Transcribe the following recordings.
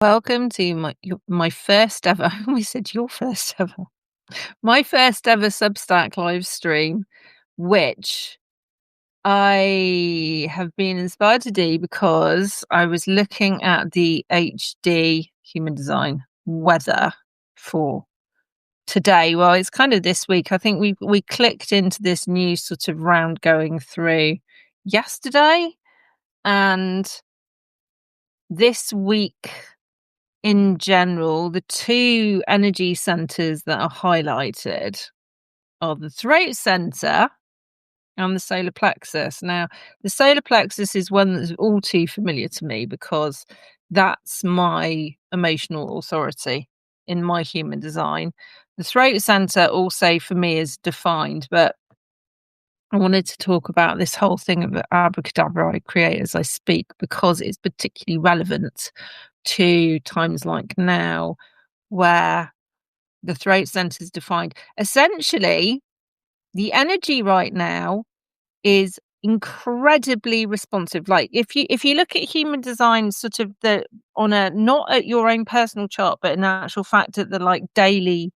Welcome to my first ever. I always said your first ever. My first ever Substack live stream, which I have been inspired to do because I was looking at the HD human design weather for today. Well, it's kind of this week. I think we clicked into this new sort of round going through yesterday, and this week in general, the two energy centers that are highlighted are the throat center and the solar plexus. Now, the solar plexus is one that's all too familiar to me because that's my emotional authority in my human design. The throat center also for me is defined, but I wanted to talk about this whole thing of abracadabra I create as I speak because it's particularly relevant to times like now where the throat center is defined. Essentially, the energy right now is incredibly responsive. Like if you look at human design sort of the on a not at your own personal chart, but in actual fact at the like daily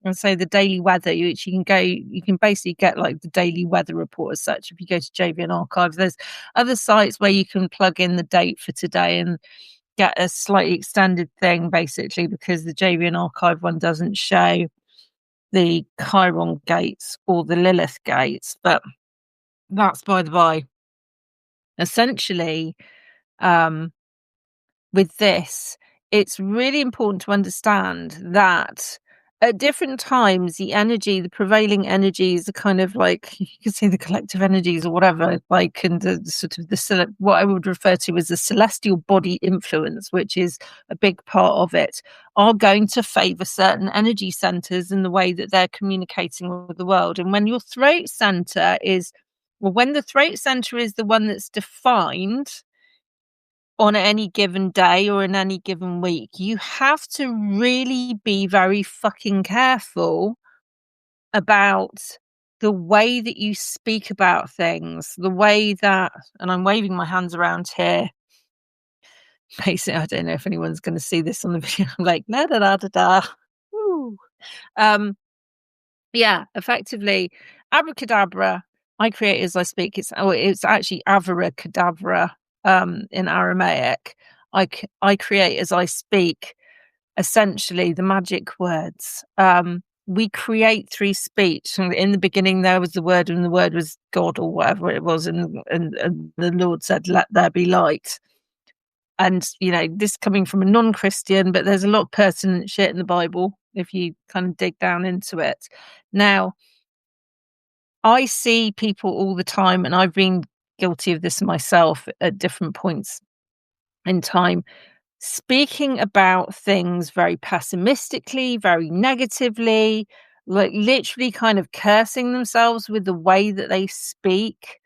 and so the daily weather, you can basically get like the daily weather report as such. If you go to JVN Archive, there's other sites where you can plug in the date for today and get a slightly extended thing basically because the JVN Archive one doesn't show the Chiron gates or the Lilith gates, but that's by the by. Essentially, um, with this, it's really important to understand that at different times, the prevailing energies are kind of like, you could say the collective energies or whatever, like, and the sort of what I would refer to as the celestial body influence, which is a big part of it, are going to favor certain energy centers in the way that they're communicating with the world. And when your throat center when the throat center is the one that's defined on any given day or in any given week, you have to really be very fucking careful about the way that you speak about things, the way that, and I'm waving my hands around here. Basically, I don't know if anyone's going to see this on the video. I'm like, da da da da da. Woo. Yeah, effectively, abracadabra, I create as I speak. It's actually avaracadabra in Aramaic. I create as I speak, essentially the magic words. We create through speech. And in the beginning, there was the word, and the word was God or whatever it was, and the Lord said, "Let there be light." And this coming from a non-Christian, but there's a lot of pertinent shit in the Bible if you kind of dig down into it. Now, I see people all the time, and I've been guilty of this myself at different points in time, speaking about things very pessimistically, very negatively, like literally kind of cursing themselves with the way that they speak.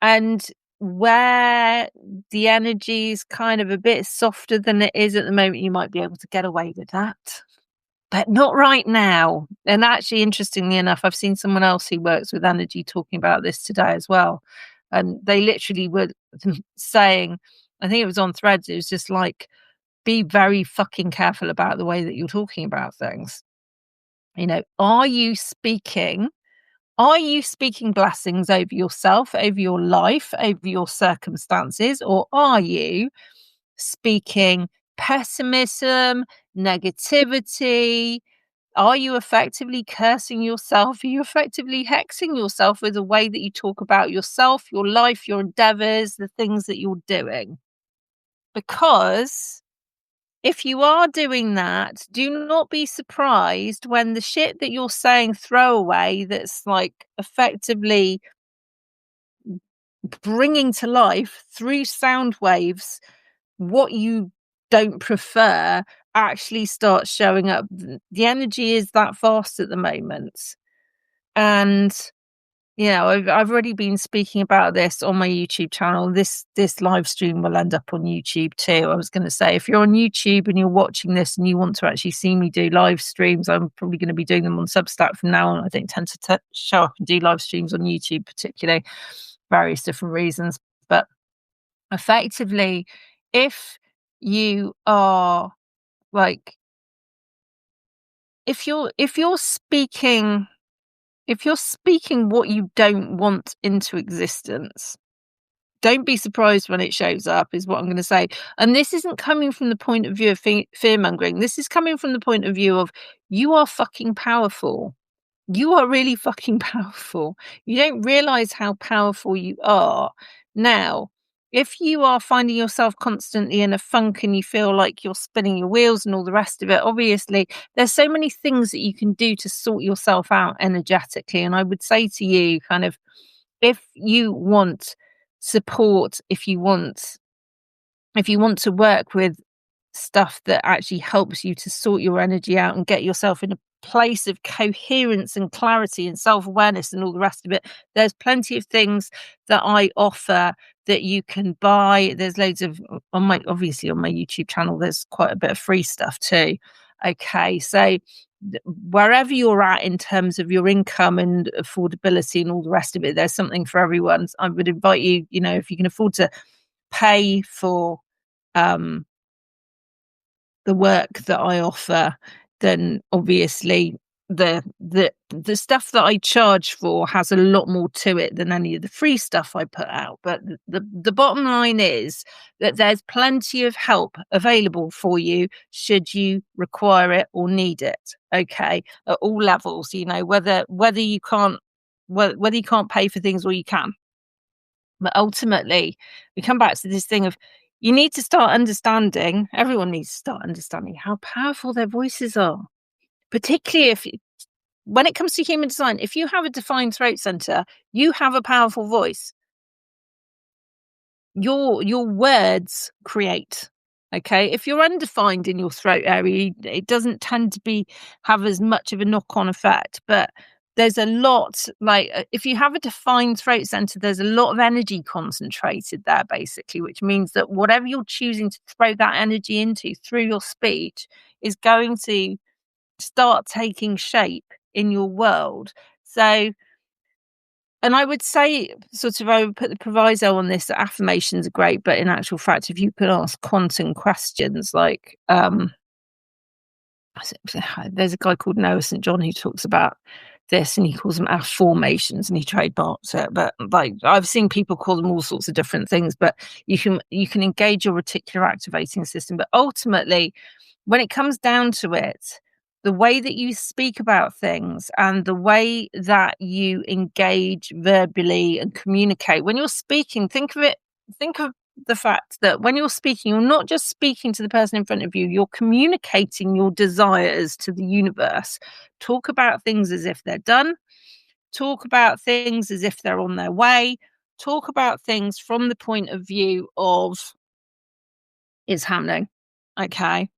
And where the energy is kind of a bit softer than it is at the moment, you might be able to get away with that. But not right now. And actually, interestingly enough, I've seen someone else who works with energy talking about this today as well. And they literally were saying, I think it was on Threads, it was just like, be very fucking careful about the way that you're talking about things. Are you speaking blessings over yourself, over your life, over your circumstances, or are you speaking pessimism, negativity? Are you effectively cursing yourself? Are you effectively hexing yourself with the way that you talk about yourself, your life, your endeavors, the things that you're doing? Because if you are doing that, do not be surprised when the shit that you're saying throwaway that's like effectively bringing to life through sound waves what you don't prefer actually starts showing up. The energy is that fast at the moment. And I've already been speaking about this on my YouTube channel. This live stream will end up on YouTube too. I was going to say, if you're on YouTube and you're watching this and you want to actually see me do live streams, I'm probably going to be doing them on Substack from now on. I don't tend to show up and do live streams on YouTube, particularly, various different reasons. But effectively, if you are like, if you're speaking what you don't want into existence, don't be surprised when it shows up, is what I'm going to say. And this isn't coming from the point of view of fear mongering. This is coming from the point of view of, you are fucking powerful. You are really fucking powerful. You don't realize how powerful you are. Now, if you are finding yourself constantly in a funk and you feel like you're spinning your wheels and all the rest of it, obviously, there's so many things that you can do to sort yourself out energetically. And I would say to you, kind of, if you want support, if you want to work with stuff that actually helps you to sort your energy out and get yourself in a place of coherence and clarity and self-awareness and all the rest of it, there's plenty of things that I offer that you can buy. There's loads of, obviously on my YouTube channel, there's quite a bit of free stuff too. Okay, so wherever you're at in terms of your income and affordability and all the rest of it, there's something for everyone. I would invite you, if you can afford to pay for the work that I offer, then obviously the stuff that I charge for has a lot more to it than any of the free stuff I put out. But the bottom line is that there's plenty of help available for you should you require it or need it. Okay, at all levels, whether you can't pay for things or you can. But ultimately, we come back to this thing of, you need to start understanding, everyone needs to start understanding how powerful their voices are. Particularly when it comes to human design, if you have a defined throat center, you have a powerful voice. Your words create. Okay, if you're undefined in your throat area, it doesn't tend to have as much of a knock-on effect. But there's a lot, if you have a defined throat center, there's a lot of energy concentrated there, basically, which means that whatever you're choosing to throw that energy into through your speech is going to start taking shape in your world. So, and I would say, I would put the proviso on this, that affirmations are great, but in actual fact, if you could ask quantum questions, like, there's a guy called Noah St. John who talks about this, and he calls them affirmations, and he trademarks it. But I've seen people call them all sorts of different things. But you can engage your reticular activating system. But ultimately, when it comes down to it, the way that you speak about things and the way that you engage verbally and communicate when you're speaking, think of the fact that when you're speaking, you're not just speaking to the person in front of you, you're communicating your desires to the universe. Talk about things as if they're done. Talk about things as if they're on their way. Talk about things from the point of view of, it's happening. Okay.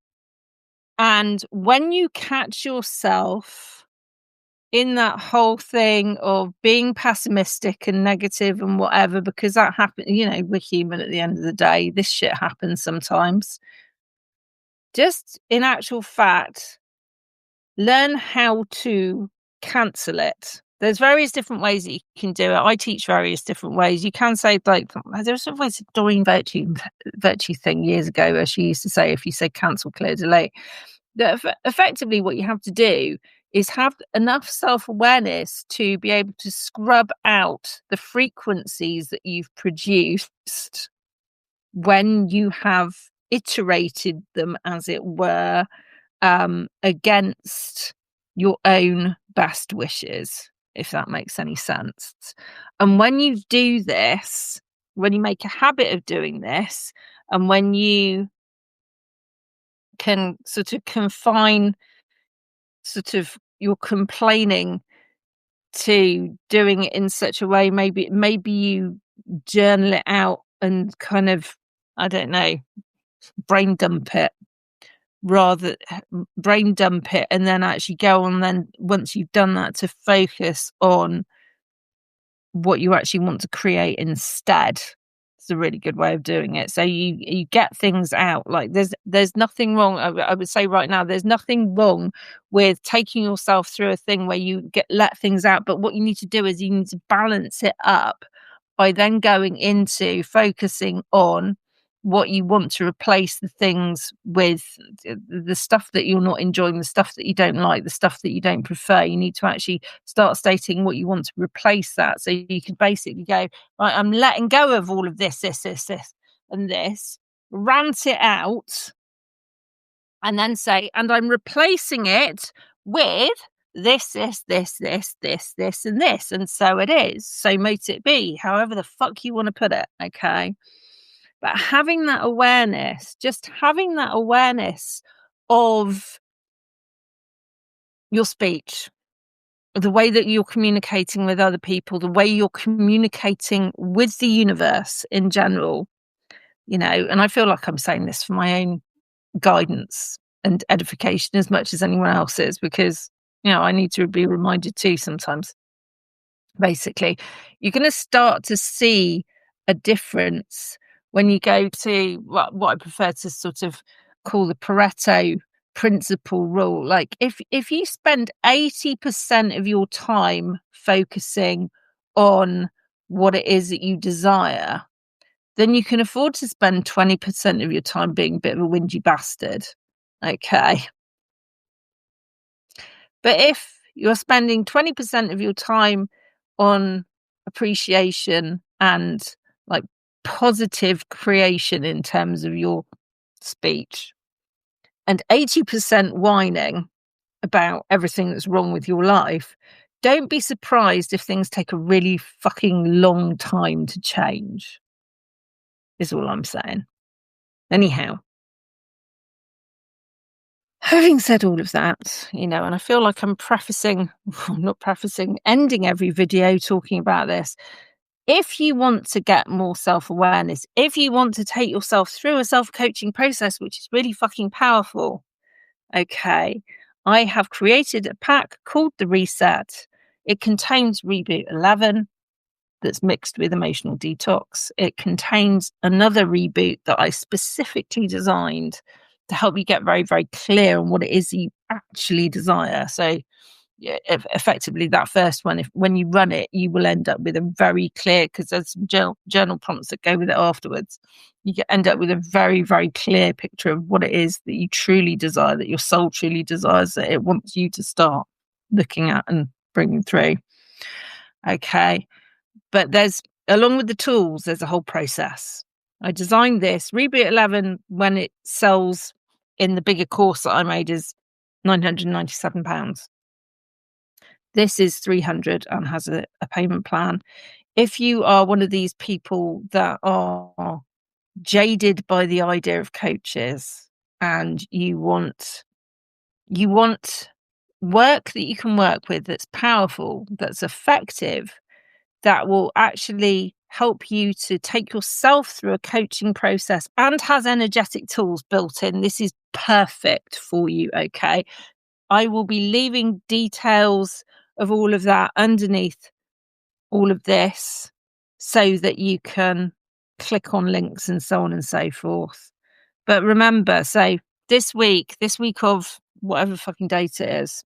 And when you catch yourself in that whole thing of being pessimistic and negative and whatever, because that happens, we're human at the end of the day. This shit happens sometimes. Just in actual fact, learn how to cancel it. There's various different ways that you can do it. I teach various different ways. You can say, there's always a Doreen Virtue thing years ago where she used to say, if you say cancel, clear, delete, that effectively what you have to do is have enough self-awareness to be able to scrub out the frequencies that you've produced when you have iterated them, as it were, against your own best wishes, if that makes any sense. And when you do this, when you make a habit of doing this, and when you can sort of confine your complaining to doing it in such a way, maybe you journal it out and kind of, I don't know, brain dump it, and then actually go on, then once you've done that, to focus on what you actually want to create instead. It's a really good way of doing it. So you get things out. Like there's nothing wrong. I would say right now, there's nothing wrong with taking yourself through a thing where you let things out. But what you need to do is you need to balance it up by then going into focusing on what you want to replace the things with, the stuff that you're not enjoying, the stuff that you don't like, the stuff that you don't prefer. You need to actually start stating what you want to replace that. So you can basically go, right, I'm letting go of all of this, and this, rant it out, and then say, and I'm replacing it with this, and this. And so it is. So mote it be, however the fuck you want to put it. Okay. But having that awareness, just having that awareness of your speech, the way that you're communicating with other people, the way you're communicating with the universe in general, and I feel like I'm saying this for my own guidance and edification as much as anyone else's, because, I need to be reminded too sometimes. Basically, you're going to start to see a difference when you go to what I prefer to sort of call the Pareto principle rule. Like if you spend 80% of your time focusing on what it is that you desire, then you can afford to spend 20% of your time being a bit of a whingy bastard. Okay. But if you're spending 20% of your time on appreciation and like positive creation in terms of your speech, and 80% whining about everything that's wrong with your life, don't be surprised if things take a really fucking long time to change, is all I'm saying. Anyhow, having said all of that, and I feel like I'm ending every video talking about this. If you want to get more self-awareness, if you want to take yourself through a self-coaching process, which is really fucking powerful, okay, I have created a pack called The Reset. It contains Reboot 11 that's mixed with Emotional Detox. It contains another reboot that I specifically designed to help you get very, very clear on what it is you actually desire. So effectively that first one, when you run it, you will end up with a very clear, because there's some journal prompts that go with it afterwards. You end up with a very, very clear picture of what it is that you truly desire, that your soul truly desires, that it wants you to start looking at and bringing through. Okay. But along with the tools, there's a whole process. I designed this. Reboot 11, when it sells in the bigger course that I made, is £997. This is 300 and has a payment plan. If you are one of these people that are jaded by the idea of coaches and you want work that you can work with, that's powerful, that's effective, that will actually help you to take yourself through a coaching process and has energetic tools built in, this is perfect for you. Okay. I will be leaving details of all of that underneath all of this so that you can click on links and so on and so forth. But remember, so this week of whatever fucking date it is.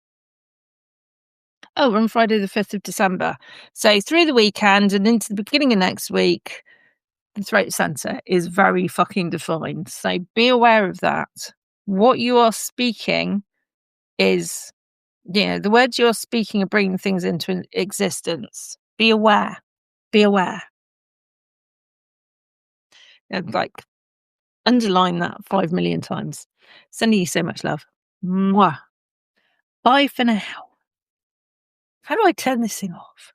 Oh, we're on Friday the 5th of December. So through the weekend and into the beginning of next week, the throat centre is very fucking defined. So be aware of that. What you are speaking is, the words you're speaking are bringing things into existence. Be aware. Be aware. Like, underline that 5 million times. Sending you so much love. Mwah. Bye for now. How do I turn this thing off?